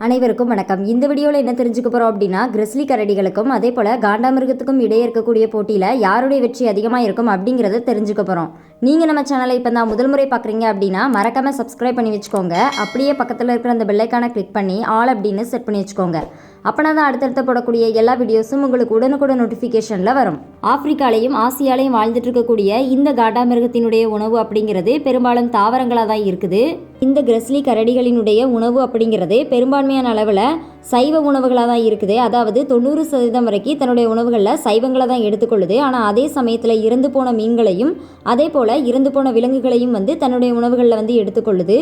அனைவருக்கும் வணக்கம். இந்த வீடியோவில் என்ன தெரிஞ்சுக்க போகிறோம் அப்படின்னா, கிரிஸ்லி கரடிகளுக்கும் அதே போல் காண்டாமிருகத்துக்கும் இடையே இருக்கக்கூடிய போட்டியில் யாருடைய வெற்றி அதிகமாக இருக்கும் அப்படிங்கிறத தெரிஞ்சுக்க போகிறோம். நீங்கள் நம்ம சேனலை இப்போ தான் முதல் முறை பார்க்குறீங்க அப்படின்னா மறக்காமல் சப்ஸ்கிரைப் பண்ணி வச்சுக்கோங்க. அப்படியே பக்கத்தில் இருக்கிற அந்த பெல்லைக்கான கிளிக் பண்ணி ஆல் அப்படின்னு செட் பண்ணி வச்சுக்கோங்க. அப்போனா தான் அடுத்தடுத்த போடக்கூடிய எல்லா வீடியோஸும் உங்களுக்கு உடனுக்குடன் நோட்டிஃபிகேஷனில் வரும். ஆப்பிரிக்காலையும் ஆசியாலையும் வாழ்ந்துட்டு இருக்கக்கூடிய இந்த காண்டாமிருகத்தினுடைய உணவு அப்படிங்கிறது பெரும்பாலும் தாவரங்களாக தான் இருக்குது. இந்த கிரிஸ்லி கரடிகளினுடைய உணவு அப்படிங்கிறது பெரும்பான்மையான அளவில் சைவ உணவுகளாக தான் இருக்குது. அதாவது 90% வரைக்கும் தன்னுடைய உணவுகளில் சைவங்களை தான் எடுத்துக்கொள்ளுது. ஆனால் அதே சமயத்தில் இறந்து போன மீன்களையும் அதே போல் இறந்து போன விலங்குகளையும் தன்னுடைய உணவுகளில் எடுத்துக்கொள்ளுது.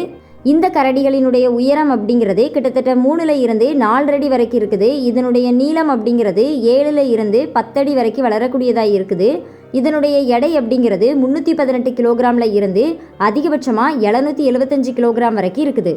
இந்த கரடிகளினுடைய உயரம் அப்படிங்கிறது கிட்டத்தட்ட 3 இருந்து 4 அடி வரைக்கும் இருக்குது. இதனுடைய நீளம் அப்படிங்கிறது 7 இருந்து 10 அடி வரைக்கும் வளரக்கூடியதாக இருக்குது. இதனுடைய எடை அப்படிங்கிறது 318 கிலோகிராமில் இருந்து அதிகபட்சமாக 775 கிலோகிராம் வரைக்கும் இருக்குது.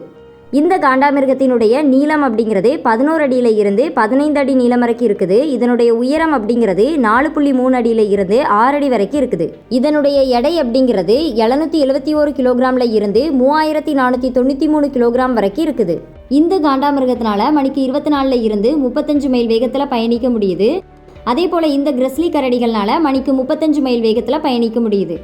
இந்த காண்டாமிருகத்தினுடைய நீளம் அப்படிங்கிறது 11 அடியில் இருந்து 15 அடி நீளம் வரைக்கும் இருக்குது. இதனுடைய உயரம் அப்படிங்கிறது 4.3 அடியில் இருந்து 6 அடி வரைக்கும் இருக்குது. இதனுடைய எடை அப்படிங்கிறது 771 கிலோகிராமில் இருந்து 3493 கிலோகிராம் வரைக்கும் இருக்குது. இந்த காண்டாமிருகத்தினால மணிக்கு 24 இருந்து 35 மைல் வேகத்தில் பயணிக்க முடியுது. அதே போல் இந்த கிரிஸ்லி கரடிகள்னால மணிக்கு 35 மைல் வேகத்தில் பயணிக்க முடியுது.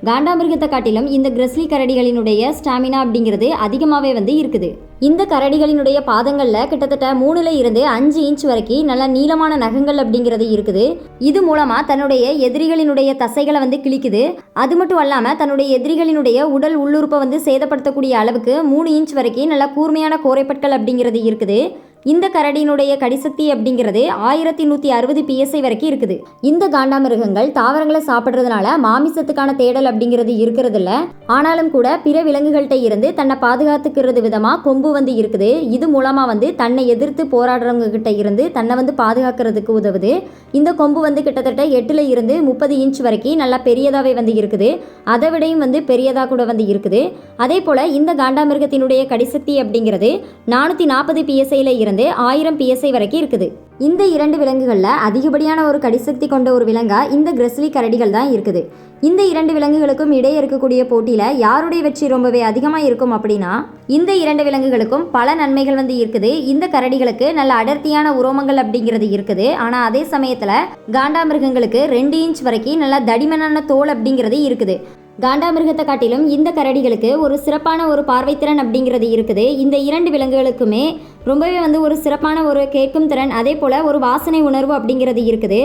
காண்டாமிருகத்தை காட்டிலும் இந்த கிரிஸ்லி கரடிகளினுடைய ஸ்டாமினா அப்படிங்கிறது அதிகமாகவே இருக்குது. இந்த கரடிகளினுடைய பாதங்களில் கிட்டத்தட்ட 3 இருந்து 5 இன்ச் வரைக்கும் நல்ல நீளமான நகங்கள் அப்படிங்கிறது இருக்குது. இது மூலமாக தன்னுடைய எதிரிகளினுடைய தசைகளை கிழிக்குது. அது மட்டும் இல்லாமல் தன்னுடைய எதிரிகளினுடைய உடல் உள்ளுறுப்பை சேதப்படுத்தக்கூடிய அளவுக்கு 3 இன்ச் வரைக்கும் நல்ல கூர்மையான கோரைப்பற்கள் அப்படிங்கிறது இருக்குது. இந்த கரடியினுடைய கடிசக்தி அப்படிங்கிறது 1160 PSI வரைக்கும் இருக்குது. இந்த காண்டாமிருகங்கள் தாவரங்களை சாப்பிட்றதுனால மாமிசத்துக்கான தேடல் அப்படிங்கிறது இருக்கிறதில்ல. ஆனாலும் கூட பிற விலங்குகள்கிட்ட இருந்து தன்னை பாதுகாத்துக்கிறது விதமாக கொம்பு இருக்குது. இது மூலமாக தன்னை எதிர்த்து போராடுறவங்க கிட்ட இருந்து தன்னை பாதுகாக்கிறதுக்கு உதவுது. இந்த கொம்பு கிட்டத்தட்ட 8 இருந்து 30 இன்ச் வரைக்கும் நல்லா பெரியதாகவே இருக்குது. அதை விடையும் பெரியதாக கூட இருக்குது. அதே போல் இந்த காண்டாமிருகத்தினுடைய கடிசக்தி அப்படிங்கிறது 440 PSIயில் இருந்து 1000 PSI வரைக்கும் இருக்குது. இந்த 2 விலங்குகளில் அதிகப்படியான ஒரு கடிசக்தி கொண்ட ஒரு விலங்கா இந்த கிரிஸ்லி கரடிகள் தான் இருக்குது. இந்த 2 விலங்குகளுக்கும் இடையே இருக்கக்கூடிய போட்டியில் யாருடைய வெற்றி ரொம்பவே அதிகமாக இருக்கும் அப்படின்னா, இந்த 2 விலங்குகளுக்கும் பல நன்மைகள் இருக்குது. இந்த கரடிகளுக்கு நல்ல அடர்த்தியான உரோமங்கள் அப்படிங்கிறது இருக்குது. ஆனால் அதே சமயத்தில் காண்டாமிருகங்களுக்கு 2 இன்ச் வரைக்கும் நல்ல தடிமனான தோல் அப்படிங்கிறது இருக்குது. காண்டாமிருகத்தை காட்டிலும் இந்த கரடிகளுக்கு ஒரு சிறப்பான ஒரு பார்வைத்திறன் அப்படிங்கிறது இருக்குது. இந்த 2 விலங்குகளுக்குமே ரொம்பவே ஒரு சிறப்பான ஒரு கேட்கும் திறன், அதே போல் ஒரு வாசனை உணர்வு அப்படிங்கிறது இருக்குது.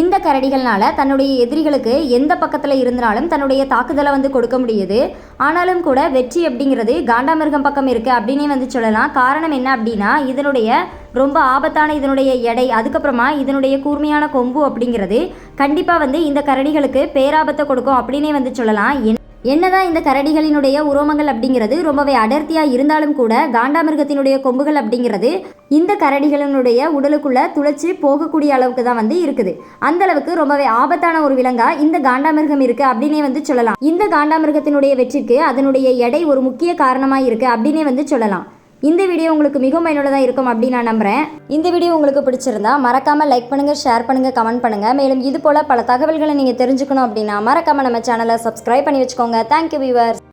இந்த கரடிகள்னால தன்னுடைய எதிரிகளுக்கு எந்த பக்கத்தில் இருந்தாலும் தன்னுடைய தாக்குதலை கொடுக்க முடியுது. ஆனாலும் கூட வெற்றி அப்படிங்கிறது காண்டாமிருகம் பக்கம் இருக்குது அப்படின்னே சொல்லலாம். காரணம் என்ன அப்படின்னா, இதனுடைய ரொம்ப ஆபத்தான இதனுடைய எடை, அதுக்கப்புறமா இதனுடைய கூர்மையான கொம்பு அப்படிங்கிறது கண்டிப்பாக இந்த கரடிகளுக்கு பேராபத்தை கொடுக்கும் அப்படின்னே சொல்லலாம். என்னதான் இந்த கரடிகளினுடைய உரோமங்கள் அப்படிங்கிறது ரொம்பவே அடர்த்தியாக இருந்தாலும் கூட காண்டாமிருகத்தினுடைய கொம்புகள் அப்படிங்கிறது இந்த கரடிகளினுடைய உடலுக்குள்ள துளைச்சி போகக்கூடிய அளவுக்கு தான் இருக்குது. அந்த அளவுக்கு ரொம்பவே ஆபத்தான ஒரு விலங்கா இந்த காண்டாமிருகம் இருக்கு அப்படின்னே சொல்லலாம். இந்த காண்டாமிருகத்தினுடைய வெற்றிக்கு அதனுடைய எடை ஒரு முக்கிய காரணமாக இருக்கு அப்படின்னே சொல்லலாம். இந்த வீடியோ உங்களுக்கு மிகவும் பயனுள்ளதாக இருக்கும் அப்படின்னு நான் நம்புகிறேன். இந்த வீடியோ உங்களுக்கு பிடிச்சிருந்தா மறக்காமல் லைக் பண்ணுங்கள், ஷேர் பண்ணுங்கள், கமெண்ட் பண்ணுங்கள். மேலும் இது போல் பல தகவல்களை நீங்கள் தெரிஞ்சுக்கணும் அப்படின்னா மறக்காமல் நம்ம சேனலை சப்ஸ்கிரைப் பண்ணி வச்சுக்கோங்க. Thank you viewers.